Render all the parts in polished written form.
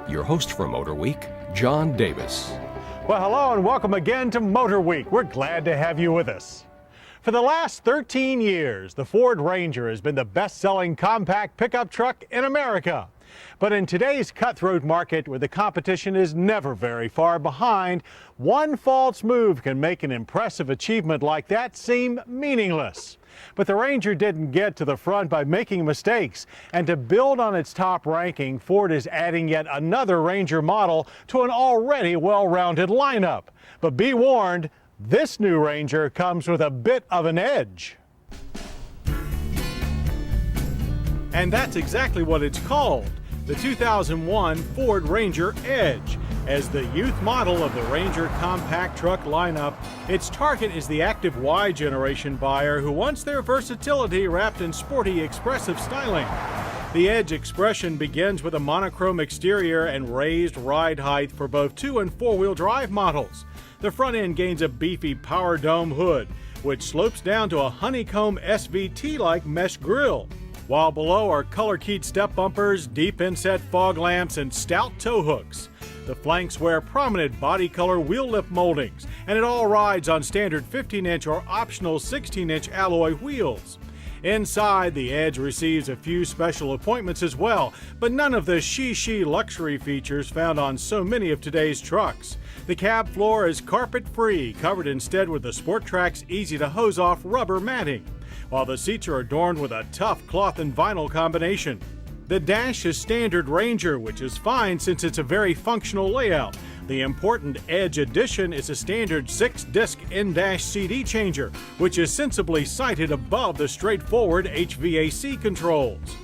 your host for Motor Week, John Davis. Well, hello and welcome again to Motor Week. We're glad to have you with us. For the last 13 years, the Ford Ranger has been the best-selling compact pickup truck in America. But in today's cutthroat market, where the competition is never very far behind, one false move can make an impressive achievement like that seem meaningless. But the Ranger didn't get to the front by making mistakes. And to build on its top ranking, Ford is adding yet another Ranger model to an already well-rounded lineup. But be warned, this new Ranger comes with a bit of an edge. And that's exactly what it's called, the 2001 Ford Ranger Edge. As the youth model of the Ranger compact truck lineup, its target is the active Y generation buyer who wants their versatility wrapped in sporty, expressive styling. The Edge expression begins with a monochrome exterior and raised ride height for both 2- and 4-wheel drive models. The front end gains a beefy power dome hood, which slopes down to a honeycomb SVT-like mesh grille, while below are color-keyed step bumpers, deep inset fog lamps, and stout tow hooks. The flanks wear prominent body color wheel lip moldings, and it all rides on standard 15-inch or optional 16-inch alloy wheels. Inside, the Edge receives a few special appointments as well, but none of the she luxury features found on so many of today's trucks. The cab floor is carpet-free, covered instead with the Sport-Trax's easy-to-hose-off rubber matting, while the seats are adorned with a tough cloth and vinyl combination. The dash is standard Ranger, which is fine since it's a very functional layout. The important Edge addition is a standard 6-disc in-dash CD changer, which is sensibly sited above the straightforward HVAC controls.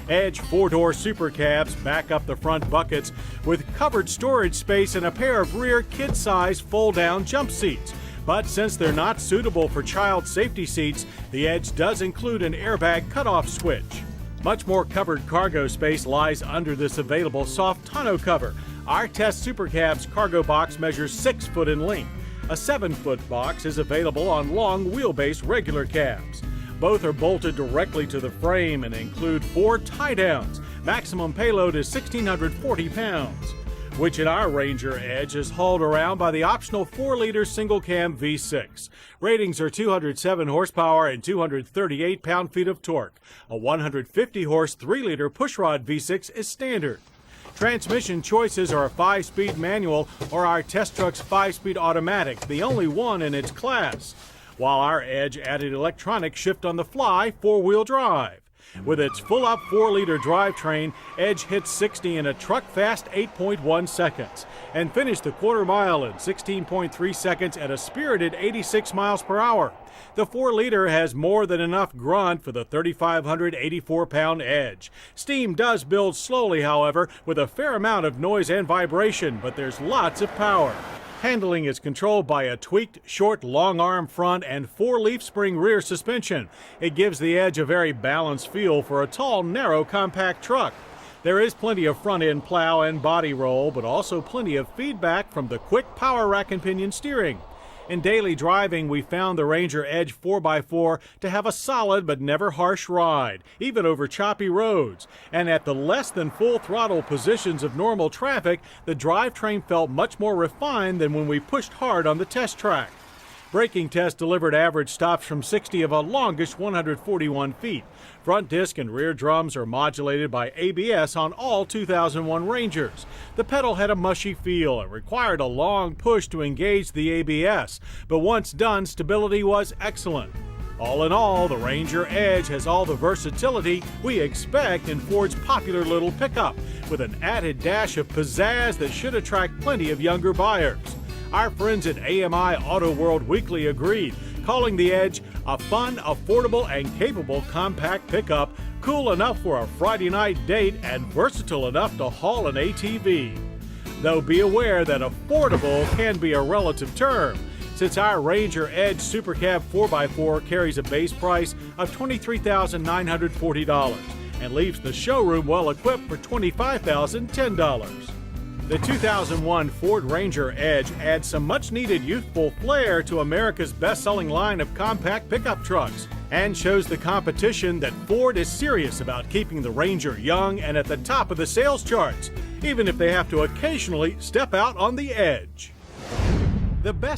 Edge 4-door super cabs back up the front buckets with covered storage space and a pair of rear kid-size fold-down jump seats. But since they're not suitable for child safety seats, the Edge does include an airbag cutoff switch. Much more covered cargo space lies under this available soft tonneau cover. Our Test Super Cab's cargo box measures 6 foot in length. A 7-foot box is available on long wheelbase regular cabs. Both are bolted directly to the frame and include 4 tie-downs. Maximum payload is 1,640 pounds, which in our Ranger Edge is hauled around by the optional 4-liter single-cam V6. Ratings are 207 horsepower and 238 pound-feet of torque. A 150-horse 3-liter pushrod V6 is standard. Transmission choices are a 5-speed manual or our test truck's 5-speed automatic, the only one in its class, while our Edge added electronic shift-on-the-fly 4-wheel drive. With its full-up 4-liter drivetrain, Edge hit 60 in a truck-fast 8.1 seconds and finished the quarter mile in 16.3 seconds at a spirited 86 miles per hour. The 4-liter has more than enough grunt for the 3,584-pound Edge. Steam does build slowly, however, with a fair amount of noise and vibration, but there's lots of power. Handling is controlled by a tweaked, short, long-arm front and 4-leaf spring rear suspension. It gives the Edge a very balanced feel for a tall, narrow, compact truck. There is plenty of front-end plow and body roll, but also plenty of feedback from the quick power rack and pinion steering. In daily driving, we found the Ranger Edge 4x4 to have a solid but never harsh ride, even over choppy roads. And at the less than full throttle positions of normal traffic, the drivetrain felt much more refined than when we pushed hard on the test track. Braking test delivered average stops from 60 of a longish 141 feet. Front disc and rear drums are modulated by ABS on all 2001 Rangers. The pedal had a mushy feel and required a long push to engage the ABS, but once done, stability was excellent. All in all, the Ranger Edge has all the versatility we expect in Ford's popular little pickup, with an added dash of pizzazz that should attract plenty of younger buyers. Our friends at AMI Auto World Weekly agreed, calling the Edge a fun, affordable, and capable compact pickup, cool enough for a Friday night date and versatile enough to haul an ATV. Though be aware that affordable can be a relative term, since our Ranger Edge Super Cab 4x4 carries a base price of $23,940 and leaves the showroom well equipped for $25,010. The 2001 Ford Ranger Edge adds some much-needed youthful flair to America's best-selling line of compact pickup trucks and shows the competition that Ford is serious about keeping the Ranger young and at the top of the sales charts. even if they have to occasionally step out on the edge. The best